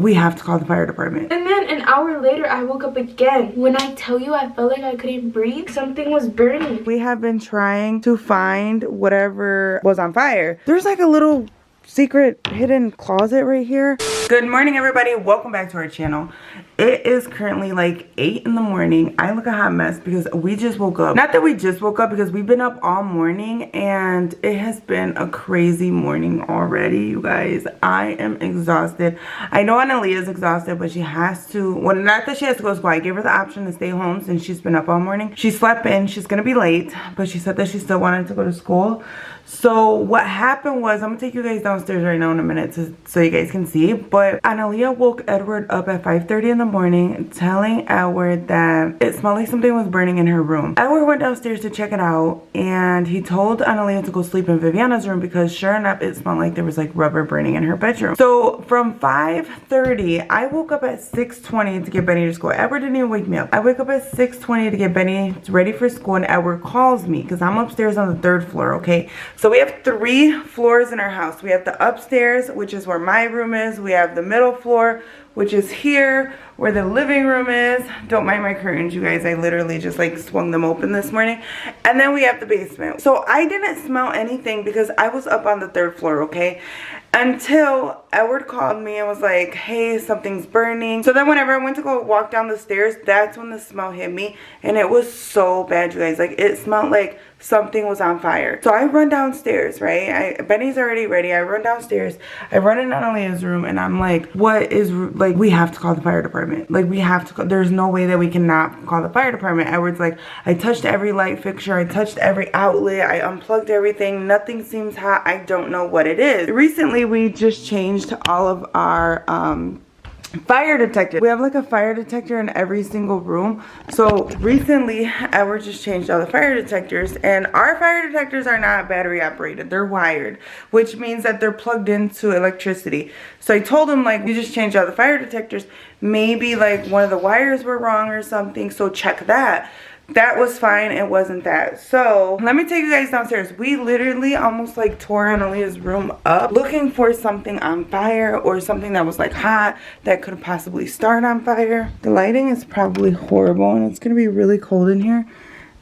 We have to call the fire department. And then an hour later, I woke up again. When I tell you I felt like I couldn't breathe, something was burning. We have been trying to find whatever was on fire. There's like a little secret hidden closet right here. Good morning, everybody. Welcome back to our channel. It is currently like 8 in the morning. I look a hot mess because we just woke up. Not that we just woke up, because we've been up all morning and it has been a crazy morning already, you guys. I am exhausted. I know Analeigha is exhausted, but she has to, well, not that she has to go to school. I gave her the option to stay home since she's been up all morning. She slept in. She's gonna be late, but she said that she still wanted to go to school. So what happened was, I'm gonna take you guys downstairs right now in a minute so you guys can see, but Analeigha woke Edward up at 5:30 in the morning telling Edward that it smelled like something was burning in her room. Edward went downstairs to check it out and he told Analeigha to go sleep in Vivyanas' room because sure enough it smelled like there was like rubber burning in her bedroom. So from 5:30, I woke up at 6:20 to get Benny to school. Edward didn't even wake me up. I wake up at 6:20 to get Benny ready for school and Edward calls me because I'm upstairs on the 3rd floor, okay? So we have 3 floors in our house. We have the upstairs, which is where my room is. We have the middle floor, which is here where the living room is. Don't mind my curtains, you guys. I literally just like swung them open this morning. And then we have the basement. So I didn't smell anything because I was up on the 3rd floor, okay? Until Edward called me and was like, hey, something's burning. So then whenever I went to go walk down the stairs, that's when the smell hit me. And it was so bad, you guys. Like, it smelled like something was on fire. So I run downstairs, right? Benny's already ready. I run downstairs. I run in Analeigha's room and I'm like, what is, like, we have to call the fire department. Like, we have to call, there's no way that we cannot call the fire department. Edward's like, I touched every light fixture. I touched every outlet. I unplugged everything. Nothing seems hot. I don't know what it is. Recently, we just changed all of our fire detector. We have like a fire detector in every single room. So recently Edward just changed all the fire detectors, and our fire detectors are not battery operated. They're wired, which means that they're plugged into electricity. So I told him, like, we just changed all the fire detectors. Maybe like one of the wires were wrong or something, so check that. That was fine. It wasn't that. So let me take you guys downstairs. We literally almost like tore Analeigha's room up looking for something on fire or something that was like hot that could possibly start on fire. The lighting is probably horrible and it's gonna be really cold in here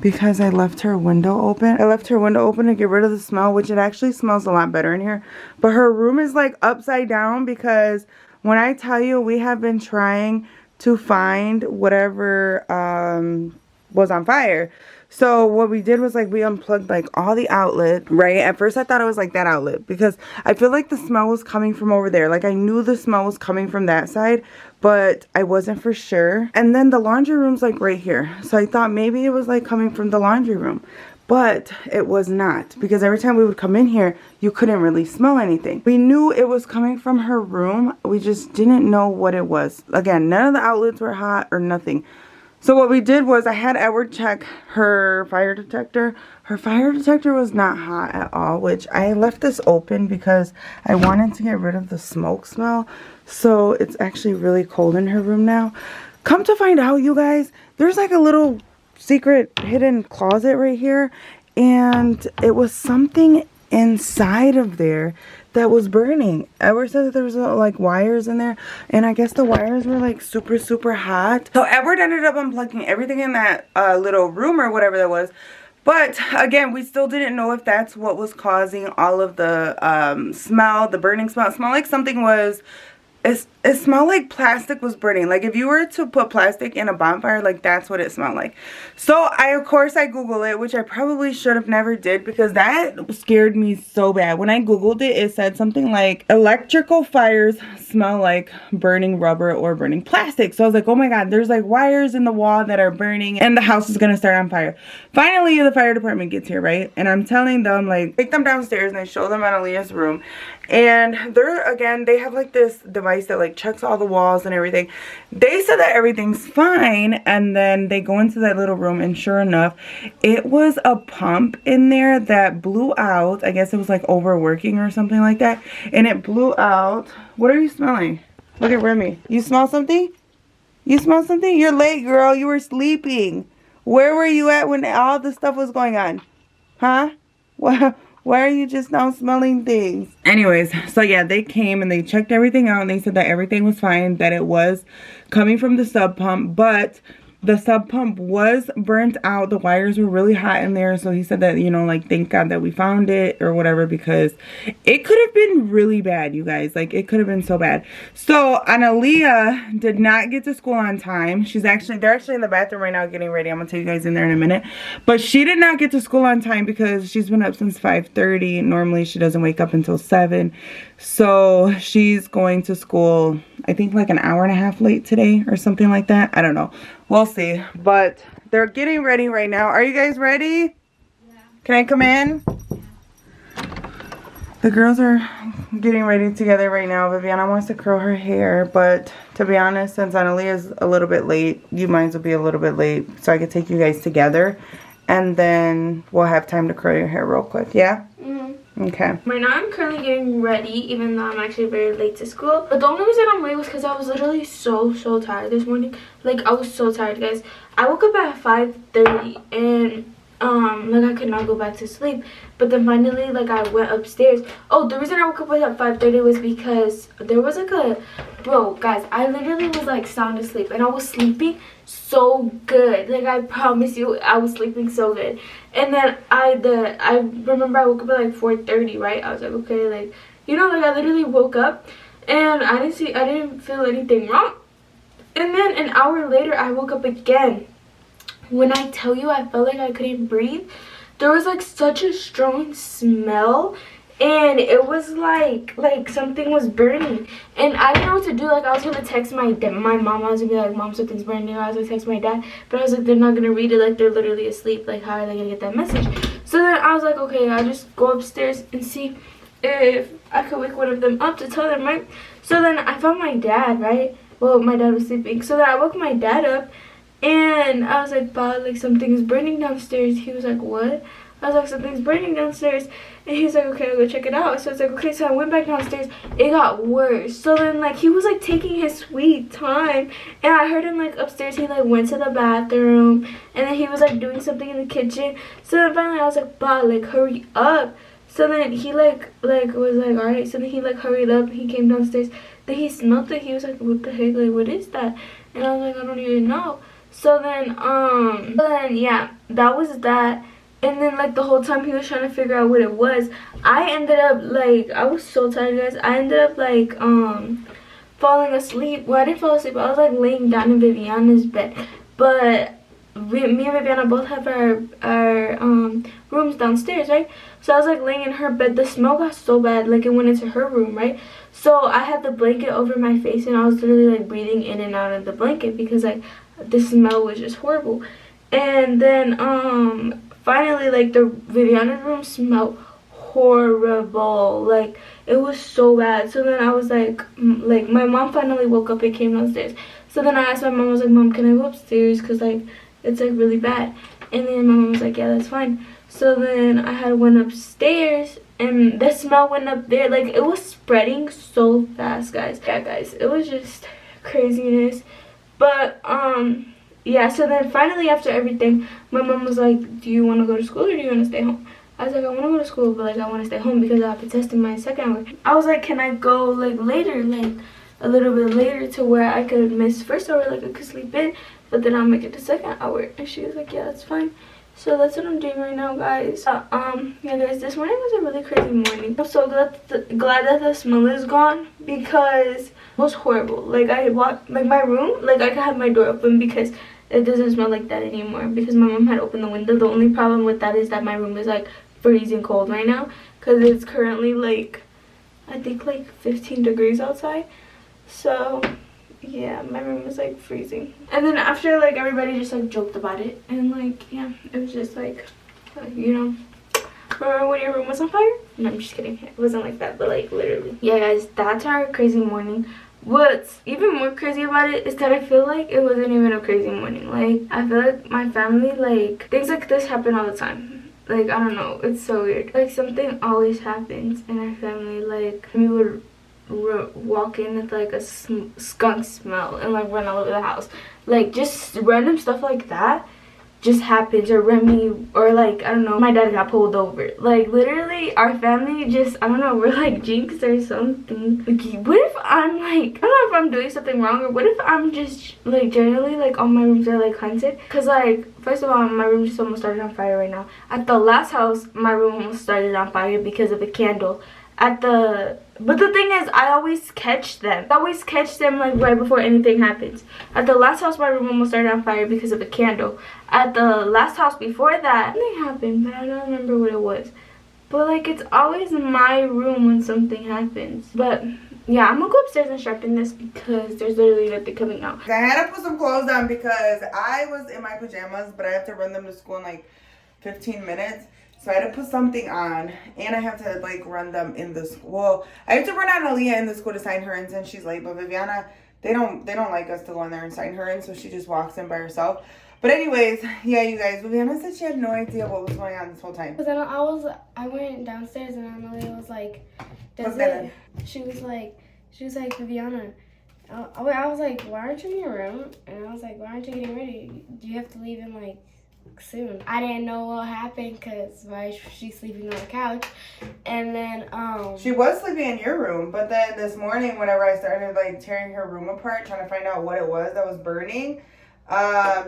because I left her window open. I left her window open to get rid of the smell, which it actually smells a lot better in here. But her room is like upside down because when I tell you, we have been trying to find whatever was on fire. So what we did was like we unplugged like all the outlet, right? At first I thought it was like that outlet because I feel like the smell was coming from over there. Like I knew the smell was coming from that side, but I wasn't for sure. And then the laundry room's like right here. So I thought maybe it was like coming from the laundry room, but it was not, because every time we would come in here, you couldn't really smell anything. We knew it was coming from her room. We just didn't know what it was. Again, none of the outlets were hot or nothing. So what we did was I had Edward check her fire detector. Her fire detector was not hot at all, which I left this open because I wanted to get rid of the smoke smell. So it's actually really cold in her room now. Come to find out, you guys, there's like a little secret hidden closet right here. And it was something inside of there that was burning. Edward said that there was like wires in there, and I guess the wires were like super hot. So Edward ended up unplugging everything in that little room or whatever that was. But again, we still didn't know if that's what was causing all of the smell, the burning smell. It smelled like something was, it smelled like plastic was burning. Like if you were to put plastic in a bonfire, like that's what it smelled like. So of course I Googled it, which I probably should have never did because that scared me so bad. When I Googled it, it said something like electrical fires smell like burning rubber or burning plastic. So I was like, oh my God, there's like wires in the wall that are burning and the house is gonna start on fire. Finally, the fire department gets here, right? And I'm telling them, like, take them downstairs, and I show them Analeigha's room. And they're, again, they have like this device that like checks all the walls and everything. They said that everything's fine, and then they go into that little room, and sure enough, it was a pump in there that blew out. I guess it was like overworking or something like that, and it blew out. What are you smelling? Look at Remy. You smell something? You smell something? You're late, girl. You were sleeping. Where were you at when all this stuff was going on? Huh? Why are you just now smelling things? Anyways, so yeah, they came and they checked everything out and they said that everything was fine, that it was coming from the sub pump, but the sub pump was burnt out. The wires were really hot in there. So he said that, you know, like, thank God that we found it or whatever, because it could have been really bad, you guys. Like, it could have been so bad. So Analeigha did not get to school on time. They're actually in the bathroom right now getting ready. I'm gonna take you guys in there in a minute. But she did not get to school on time because she's been up since 5:30. Normally she doesn't wake up until 7. So she's going to school, I think, like an hour and a half late today or something like that. I don't know. We'll see. But they're getting ready right now. Are you guys ready? Yeah. Can I come in? The girls are getting ready together right now. Viviana wants to curl her hair, but to be honest, since Analeigha is a little bit late, you might as well be a little bit late so I could take you guys together, and then we'll have time to curl your hair real quick. Yeah? Okay. Right now I'm currently getting ready, even though I'm actually very late to school. But the only reason I'm late was because I was literally so tired this morning. Like, I was so tired, guys. I woke up at 5:30 and like, I could not go back to sleep. But then finally, like, I went upstairs. Oh, the reason I woke up at 5:30 was because there was like bro, guys, I literally was like sound asleep and I was sleeping so good. Like, I promise you, I was sleeping so good. And then I remember I woke up at like 4:30, right? I was like, okay, like, you know, like, I literally woke up and I didn't feel anything wrong. And then an hour later I woke up again. When I tell you I felt like I couldn't breathe, there was like such a strong smell, and it was like something was burning, and I didn't know what to do. Like, I was gonna text my mom. I was gonna be like, Mom, something's burning. I was gonna text my dad, but I was like, they're not gonna read it. Like, they're literally asleep. Like, how are they gonna get that message? So then I was like, okay, I'll just go upstairs and see if I could wake one of them up to tell them, right? So then I found my dad, right? Well, my dad was sleeping, so then I woke my dad up. And I was like, "Pa, like, something's burning downstairs." He was like, "What?" I was like, "Something's burning downstairs." And he's like, "Okay, I'll go check it out." So I was like, okay. So I went back downstairs. It got worse. So then, like, he was like taking his sweet time, and I heard him like upstairs. He like went to the bathroom, and then he was like doing something in the kitchen. So then finally I was like, "Pa, like, hurry up." So then he like was like, "All right." So then he like hurried up. He came downstairs. Then he smelled it. He was like, "What the heck? Like, what is that?" And I was like, "I don't even know." So then yeah, that was that. And then, like, the whole time he was trying to figure out what it was, I ended up, like, I was so tired, guys. I ended up, like, falling asleep. Well, I didn't fall asleep. I was, like, laying down in Viviana's bed. But me and Viviana both have our rooms downstairs, right? So I was, like, laying in her bed. The smell got so bad, like, it went into her room, right? So I had the blanket over my face, and I was literally, like, breathing in and out of the blanket because, like, the smell was just horrible. And then finally, like, the Viviana's room smelled horrible. Like, it was so bad. So then I was like my mom finally woke up and came downstairs. So then I asked my mom, I was like, "Mom, can I go upstairs, because like it's like really bad?" And then my mom was like, "Yeah, that's fine." So then I went upstairs, and the smell went up there. Like, it was spreading so fast, guys. Yeah, guys, it was just craziness. But yeah, so then finally, after everything, my mom was like, "Do you want to go to school or do you want to stay home?" I was like, "I want to go to school, but like I want to stay home because I have to test in my second hour." I was like, "Can I go like later, like a little bit later, to where I could miss first hour, like I could sleep in, but then I'll make it to second hour?" And she was like, "Yeah, that's fine." So that's what I'm doing right now, guys. Yeah, guys, this morning was a really crazy morning. I'm so glad that the smell is gone, because it was horrible. Like, I walked, like, my room, like, I could have my door open because it doesn't smell like that anymore, because my mom had opened the window. The only problem with that is that my room is like freezing cold right now, because it's currently like, I think, like 15 degrees outside. So yeah, my room is like freezing. And then after, like, everybody just like joked about it, and like, yeah, it was just like, you know, remember when your room was on fire? No, I'm just kidding. It wasn't like that, but like literally. Yeah, guys, that's our crazy morning. What's even more crazy about it is that I feel like it wasn't even a crazy morning. Like, I feel like my family, like, things like this happen all the time. Like, I don't know, it's so weird. Like, something always happens in our family. Like, we would walk in with like a skunk smell and like run all over the house. Like, just random stuff like that. just happens, or Remy, or like, I don't know, my dad got pulled over. Like, literally, our family just, I don't know, we're like jinxed or something. Like, what if I'm like, I don't know if I'm doing something wrong, or what if I'm just like generally like all my rooms are like haunted? Because like, first of all, my room just almost started on fire right now. At the last house, my room almost started on fire because of a candle. But the thing is, I always catch them. I always catch them like right before anything happens. At the last house, my room almost started on fire because of a candle. At the last house before that, something happened, but I don't remember what it was. But like, it's always in my room when something happens. But yeah, I'm gonna go upstairs and sharpen this because there's literally nothing coming out. I had to put some clothes on because I was in my pajamas, but I have to run them to school in like 15 minutes. So I had to put something on, and I have to like run them in the school. Well, I have to run Analeigha in the school to sign her in since she's late. But Viviana, they don't like us to go in there and sign her in, so she just walks in by herself. But anyways, yeah, you guys, Viviana said she had no idea what was going on this whole time. Because then I went downstairs and Analeigha was like, she was like, Viviana. I was like, why aren't you in your room? And I was like, why aren't you getting ready? Do you have to leave in like soon? I didn't know what happened because she's sleeping on the couch, and then she was sleeping in your room, but then this morning whenever I started like tearing her room apart trying to find out what it was that was burning,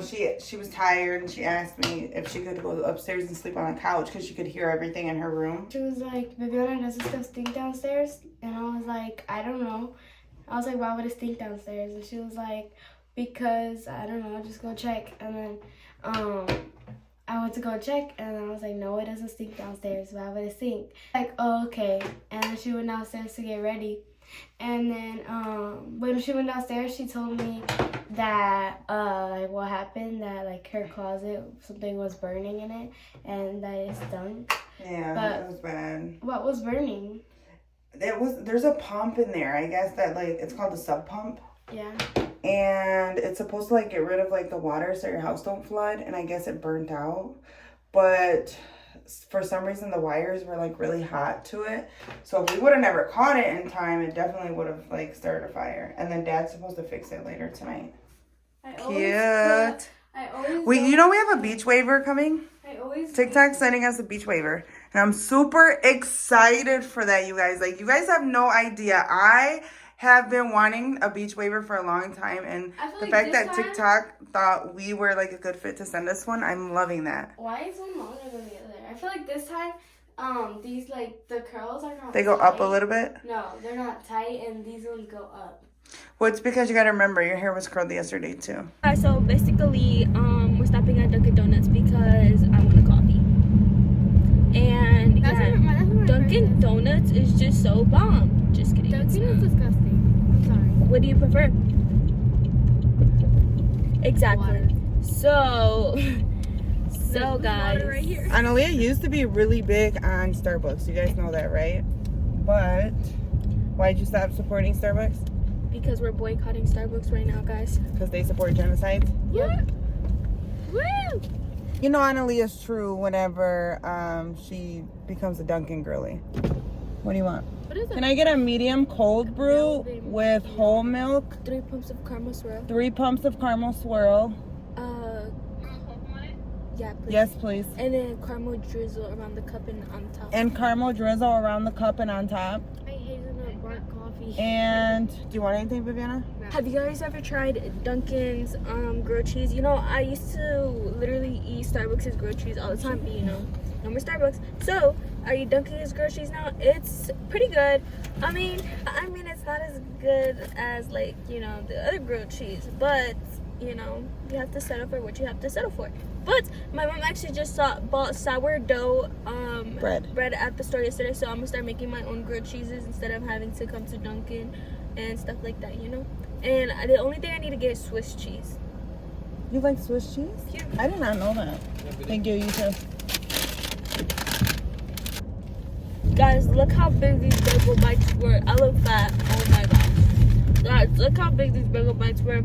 she was tired and she asked me if she could go upstairs and sleep on the couch because she could hear everything in her room. She was like, Viviana, does it still stink downstairs? And I was like, I don't know. I was like, why would it stink downstairs? And she was like, because I don't know, just go check. And then I went to go check, and I was like, no, it doesn't stink downstairs. Why would it stink? Like, oh, okay. And then she went downstairs to get ready. And then when she went downstairs, she told me that like what happened, that like her closet, something was burning in it, and that it stunk. Yeah, but that was bad. What was burning? There's a pump in there, I guess, that like it's called the sub pump. Yeah. And it's supposed to like get rid of like the water so your house don't flood, and I guess it burnt out. But for some reason the wires were like really hot to it. So if we would have never caught it in time, it definitely would have like started a fire. And then Dad's supposed to fix it later tonight. Cute. You know we have a beach waiver coming? TikTok's sending us a beach waiver. And I'm super excited for that, you guys. Like, you guys have no idea. I have been wanting a beach waiver for a long time, and the fact that TikTok thought we were like a good fit to send us one, I'm loving that. Why is one longer than the other? I feel like this time, these like the curls are not. They go tight. up a little bit. No, they're not tight, and these ones go up. Well, it's because you gotta remember your hair was curled yesterday too. So basically, we're stopping at Dunkin' Donuts because I want a coffee. And yeah, Dunkin' Donuts is just so bomb. Just kidding. Dunkin' is disgusting. I'm sorry. What do you prefer? Exactly. Water. So guys, right here. Analeigha used to be really big on Starbucks. You guys know that, right? But why'd you stop supporting Starbucks? Because we're boycotting Starbucks right now, guys. Because they support genocide? Yeah. Woo! You know Analeigha's true whenever she becomes a Dunkin' girly. What do you want? What is it? Can I get a medium cold brew with whole milk? 3 pumps of caramel swirl. 3 pumps of caramel swirl. Yeah, please. Yes, please. And then caramel drizzle around the cup and on top. And caramel drizzle around the cup and on top. I hazelnut bark coffee. And do you want anything, Viviana? No. Have you guys ever tried Dunkin's grilled cheese? You know, I used to literally eat Starbucks' grilled cheese all the time, but you know, no more Starbucks. So, are you Dunkin's grilled cheese now? It's pretty good. I mean, it's not as good as like, you know, the other grilled cheese, but you know, you have to settle for what you have to settle for. But my mom actually just bought sourdough bread at the store yesterday, so I'm gonna start making my own grilled cheeses instead of having to come to Dunkin' and stuff like that, you know. And the only thing I need to get is Swiss cheese. You like Swiss cheese? Yeah. I did not know that. Thank you, you too. Guys, look how big these bagel bites were. I look fat. Oh my gosh. Guys, look how big these bagel bites were.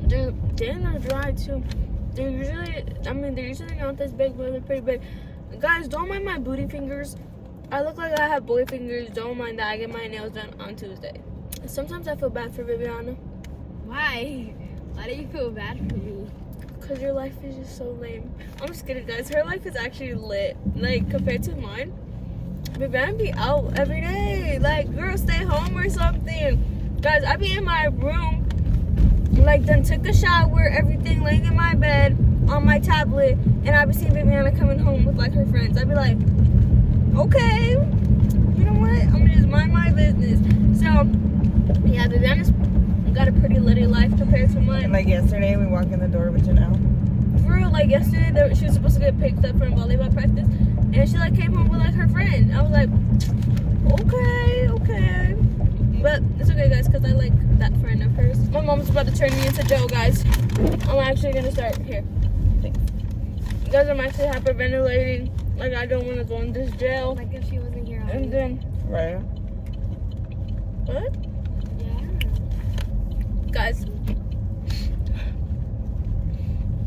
They're not dry too. They're usually not this big, but they're pretty big. Guys, don't mind my booty fingers. I look like I have boy fingers. Don't mind that. I get my nails done on Tuesday. Sometimes I feel bad for Viviana. Why? Why do you feel bad for me? Because your life is just so lame. I'm just kidding, guys. Her life is actually lit. Like, compared to mine. Viviana be out every day. Like, girl, stay home or something. Guys, I be in my room. Like, then took a shower, everything, laying in my bed, on my tablet. And I be seeing Viviana coming home with, like, her friends. I be like, okay. You know what? I'm going to just mind my business. So, yeah, Viviana's got a pretty litty life compared to mine. Like yesterday, we walked in the door with Janelle. For real, like yesterday, she was supposed to get picked up from volleyball practice, and she like came home with like her friend. I was like, okay, but it's okay, guys, because I like that friend of hers. My mom's about to turn me into Joe, guys. I'm actually gonna start here. Thanks. Guys, I'm actually hyperventilating. Like I don't want to go in this jail. Like if she wasn't here. And then Right. what? Yeah.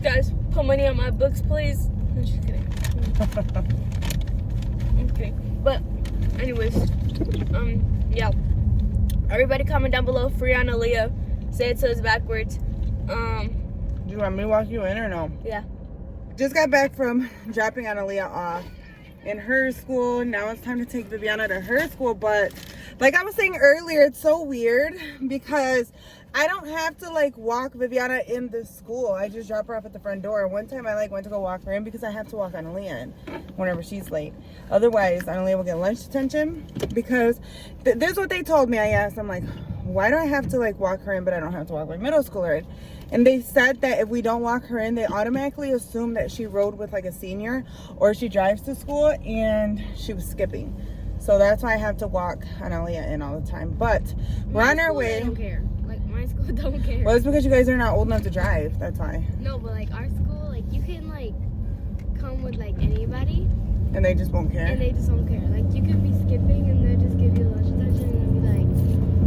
Guys, put money on my books, please. I'm just kidding. Okay, but anyways, yeah. Everybody comment down below, free Analeigha. Say it so it's backwards. Do you want me to walk you in or no? Yeah. Just got back from dropping Analeigha off in her school. Now it's time to take Viviana to her school. But like I was saying earlier, it's so weird because I don't have to like walk Viviana in the school. I just drop her off at the front door. One time I like went to go walk her in because I have to walk Analeigha in whenever she's late. Otherwise, Analeigha will get lunch detention because this is what they told me. I asked, I'm like, why do I have to like walk her in but I don't have to walk my middle schooler in? And they said that if we don't walk her in, they automatically assume that she rode with like a senior or she drives to school and she was skipping. So that's why I have to walk Analeigha in all the time. But we're on our way. I don't care. Like my school don't care. Well, it's because you guys are not old enough to drive. That's why. No, but like our school, like you can like come with like anybody. And they just won't care. And they just don't care. Like you could be skipping and they'll just give you lunch detention and be like,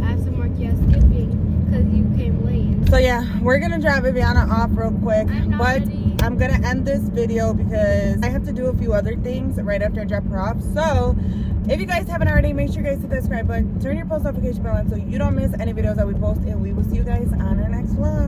I have to mark you as skipping because you came late. So yeah, we're gonna drop Viviana off real quick, but ready. I'm gonna end this video because I have to do a few other things right after I drop her off. So if you guys haven't already, make sure you guys hit that subscribe button, turn your post notification bell on so you don't miss any videos that we post, and we will see you guys on our next vlog.